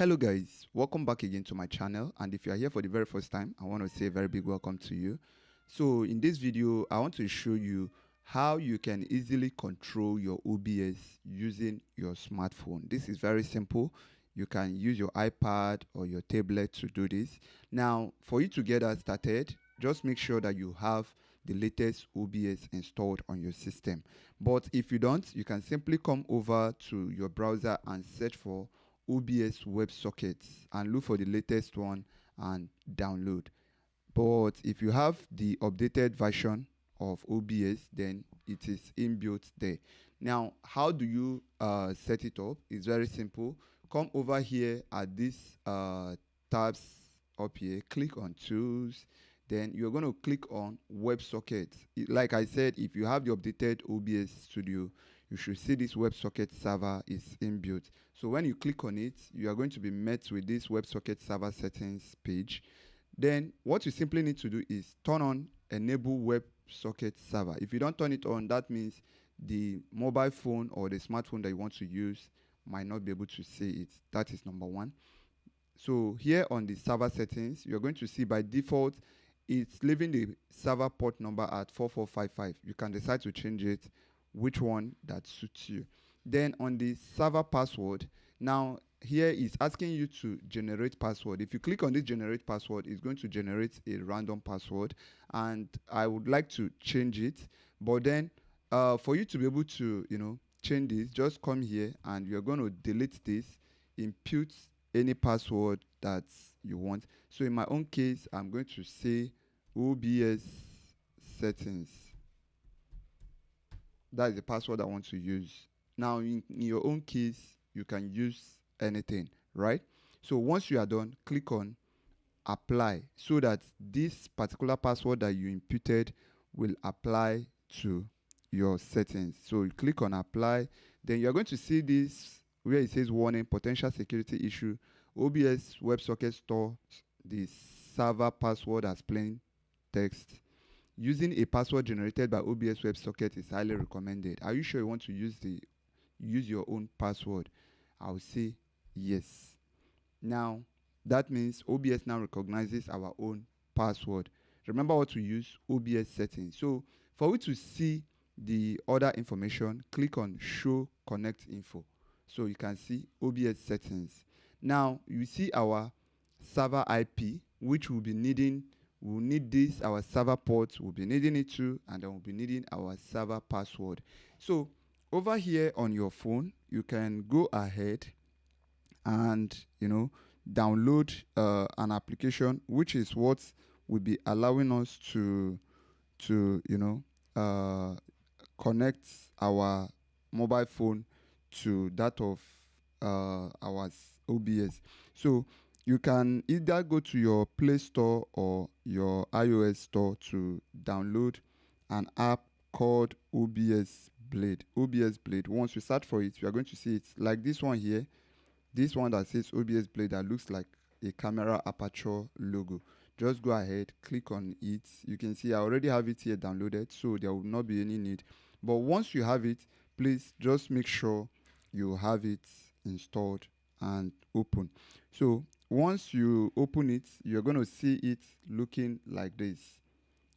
Hello guys, welcome back again to my channel, and if you are here for the very first time, I want to say a very big welcome to you. So in this video, I want to show you how you can easily control your OBS using your smartphone. This is very simple. You can use your iPad or your tablet to do this. Now, for you to get that started, just make sure that you have the latest OBS installed on your system. But if you don't, you can simply come over to your browser and search for OBS WebSocket and look for the latest one and download. But if you have the updated version of OBS, then it is inbuilt there. Now, how do you set it up? It's very simple. Come over here at this tabs up here, click on Tools, then you're going to click on WebSocket. Like I said, if you have the updated OBS Studio, you should see this WebSocket server is inbuilt. So when you click on it, you are going to be met with this WebSocket server settings page. Then what you simply need to do is turn on enable WebSocket server. If you don't turn it on, that means the mobile phone or the smartphone that you want to use might not be able to see it. That is number one. So here on the server settings, you're going to see by default, it's leaving the server port number at 4455. You can decide to change it, which one that suits you. Then on the server password, now here is asking you to generate password. If you click on this generate password, it's going to generate a random password, and I would like to change it. But then for you to be able to change this, just come here and you're going to delete this, input any password that you want. So in my own case, I'm going to say OBS settings. That is the password I want to use. Now, in your own case, you can use anything, right? So once you are done, click on apply so that this particular password that you imputed will apply to your settings. So you click on apply, then you're going to see this where it says warning, potential security issue. OBS WebSocket stores the server password as plain text. Using a password generated by OBS WebSocket is highly recommended. Are you sure you want to use your own password? I'll say yes. Now, that means OBS now recognizes our own password. Remember what to use, OBS settings. So for you to see the other information, click on show connect info. So you can see OBS settings. Now you see our server IP, which we'll be needing. We'll need this, our server port, we'll be needing it too, and then we'll be needing our server password. So over here on your phone, you can go ahead and download an application, which is what will be allowing us to connect our mobile phone to that of our OBS. So you can either go to your Play Store or your iOS store to download an app called OBS Blade. OBS Blade. Once you search for it, you are going to see it like this one here. This one that says OBS Blade that looks like a camera aperture logo. Just go ahead, click on it. You can see I already have it here downloaded, so there will not be any need. But once you have it, please just make sure you have it installed and open. So once you open it, you're going to see it looking like this,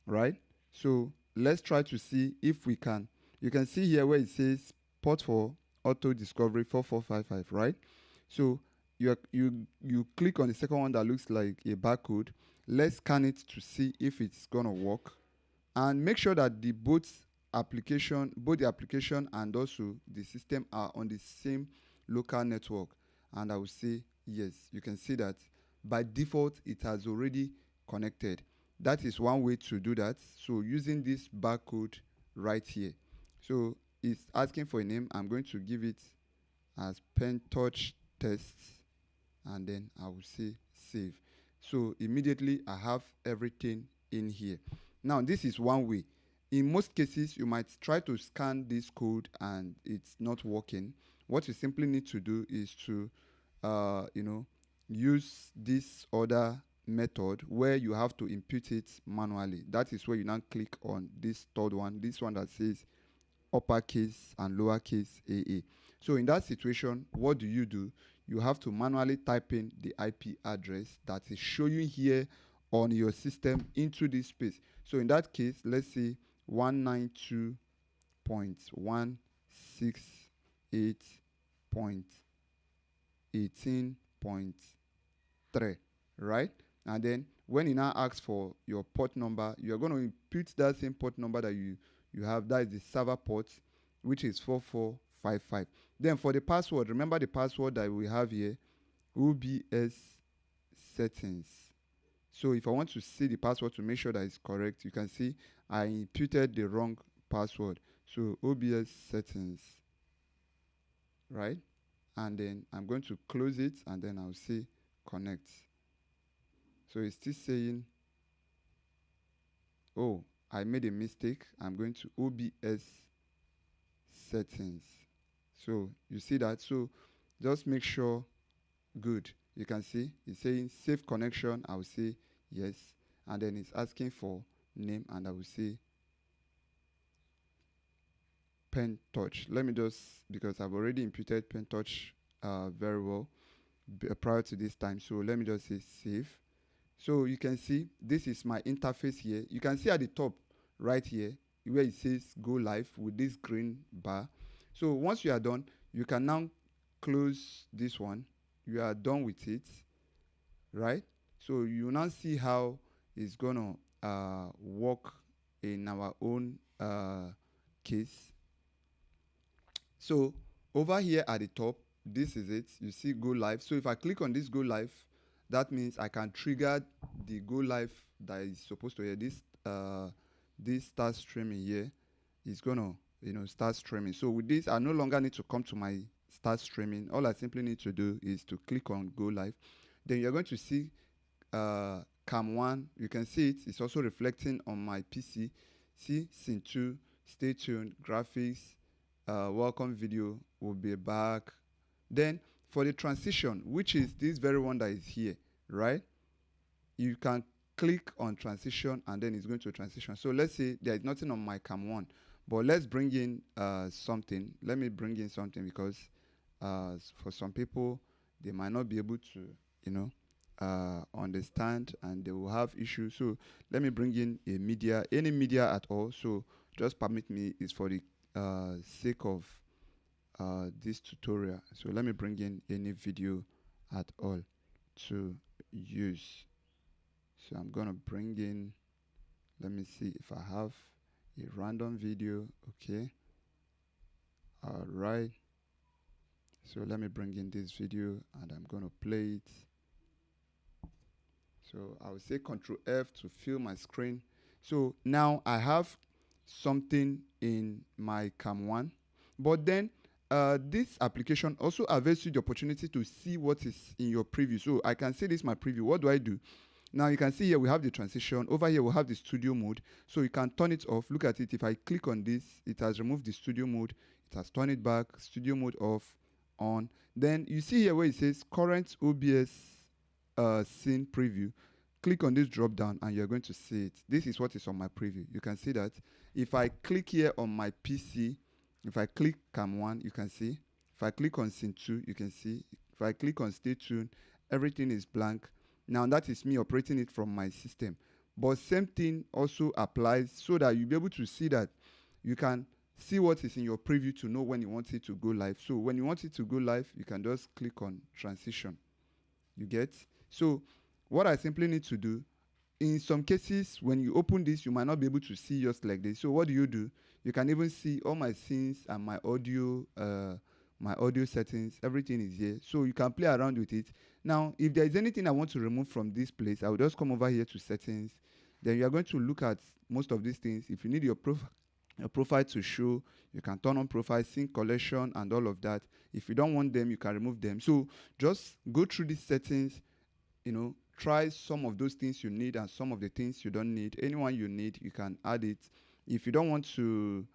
right? So let's try to see if we can. You can see here where it says port for auto discovery 4455, right? So you click on the second one that looks like a barcode. Let's scan it to see if it's going to work, and make sure that both the application and also the system are on the same local network. And I will say yes. You can see that by default it has already connected. That is one way to do that. So using this barcode right here, so it's asking for a name. I'm going to give it as Pentouch test, and then I will say save. So immediately I have everything in here. Now this is one way. In most cases, you might try to scan this code and it's not working. What you simply need to do is to use this other method where you have to input it manually. That is where you now click on this third one, this one that says uppercase and lowercase AA. So in that situation, what do? you have to manually type in the IP address that is showing here on your system into this space. So in that case, let's say 192.168.18.3, right? And then when it now asks for your port number, you're going to input that same port number that you have. That is the server port, which is 4455. Then for the password, remember the password that we have here, OBS settings. So if I want to see the password to make sure that it's correct, you can see I inputted the wrong password. So OBS settings, right? And then I'm going to close it, and then I'll say connect. So it's still saying, oh, I made a mistake. I'm going to OBS settings. So you see that. So just make sure. Good. You can see it's saying save connection. I will say yes, and then it's asking for name, and I will say Pentouch. Let me just, because I've already imputed Pentouch very well prior to this time, so let me just say save. So you can see this is my interface here. You can see at the top right here where it says go live with this green bar. So once you are done, you can now close this one. You are done with it, right? So you now see how it's gonna work in our own case. So over here at the top, this is it. You see go live. So if I click on this go live, that means I can trigger the go live that is supposed to hear this start streaming here. It's gonna start streaming. So with this, I no longer need to come to my start streaming. All I simply need to do is to click on go live. Then you're going to see cam 1. You can see it. It's also reflecting on my PC. See scene 2. Stay tuned. Graphics. Welcome video will be back. Then for the transition, which is this very one that is here, right? You can click on transition, and then it's going to transition. So let's say there is nothing on my cam 1, but let's bring in something. Let me bring in something, because for some people, they might not be able to understand, and they will have issues. So let me bring in a media, any media at all. So just permit me, it's for the sake of this tutorial. So let me bring in any video at all to use. So I'm gonna bring in, let me see if I have a random video. Okay, all right. So let me bring in this video, and I'm gonna play it. So I will say Control F to fill my screen. So now I have something in my cam 1, but then this application also avails you the opportunity to see what is in your preview. So I can see this my preview. What do I do? Now you can see here we have the transition. Over here we have the studio mode. So you can turn it off. Look at it. If I click on this, it has removed the studio mode. It has turned it back. Studio mode off, on. Then you see here where it says current OBS scene preview. Click on this drop down, and you're going to see it. This is what is on my preview. You can see that. If I click here on my PC, if I click cam 1, you can see. If I click on scene 2, you can see. If I click on stay tuned, everything is blank. Now that is me operating it from my system. But same thing also applies, so that you'll be able to see that you can see what is in your preview to know when you want it to go live. So when you want it to go live, you can just click on transition. You get? So what I simply need to do, in some cases, when you open this, you might not be able to see just like this. So what do? You can even see all my scenes and my audio settings. Everything is here. So you can play around with it. Now, if there is anything I want to remove from this place, I will just come over here to settings. Then you are going to look at most of these things. If you need your profile to show, you can turn on profile, sync collection, and all of that. If you don't want them, you can remove them. So just go through these settings, try some of those things you need and some of the things you don't need. Anyone you need, you can add it. If you don't want to,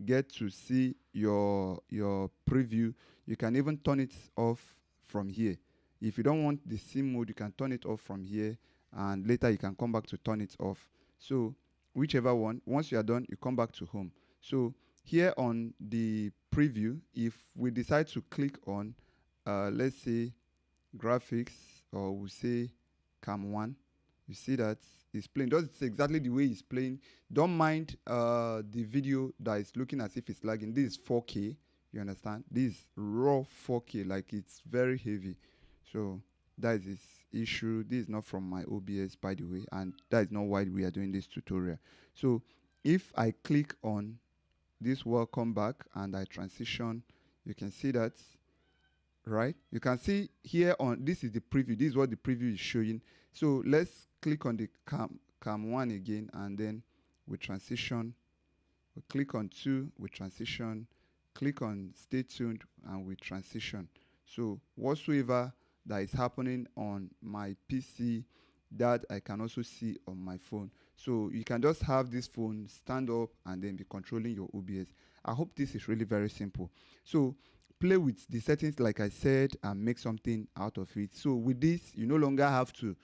get to see your preview, you can even turn it off from here. If you don't want the sim mode, you can turn it off from here, and later you can come back to turn it off. So whichever one, once you are done, you come back to home. So here on the preview, if we decide to click on let's say graphics, or we'll say cam 1. You see that it's playing. That's exactly the way it's playing. Don't mind the video that is looking as if it's lagging. This is 4K. You understand? This is raw 4K, like it's very heavy. So that is this issue. This is not from my OBS, by the way, and that is not why we are doing this tutorial. So if I click on this welcome back and I transition, you can see that, right? You can see here on this is the preview. This is what the preview is showing. So let's click on the cam 1 again, and then we transition. We click on 2, we transition. Click on stay tuned, and we transition. So whatsoever that is happening on my PC, that I can also see on my phone. So you can just have this phone stand up and then be controlling your OBS. I hope this is really very simple. So play with the settings like I said and make something out of it. So with this, you no longer have to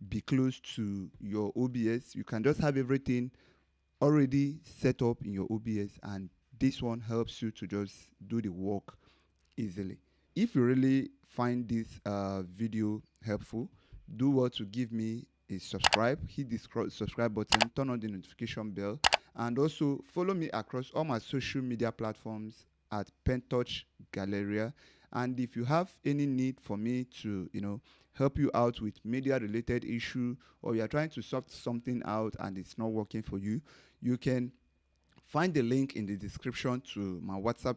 be close to your OBS. You can just have everything already set up in your OBS, and this one helps you to just do the work easily. If you really find this video helpful, do what to give me a subscribe, hit the subscribe button, turn on the notification bell, and also follow me across all my social media platforms at Pentouch Galleria. And if you have any need for me to, help you out with media related issue, or you are trying to sort something out and it's not working for you, you can find the link in the description to my WhatsApp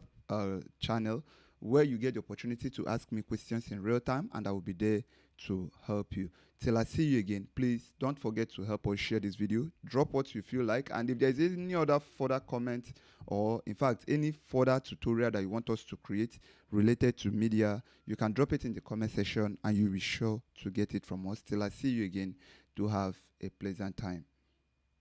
channel, where you get the opportunity to ask me questions in real time, and I will be there to help you. Till I see you again, please don't forget to help us share this video. Drop what you feel like, and if there's any other further comment, or in fact any further tutorial that you want us to create related to media, you can drop it in the comment section and you'll be sure to get it from us. Till I see you again, do have a pleasant time.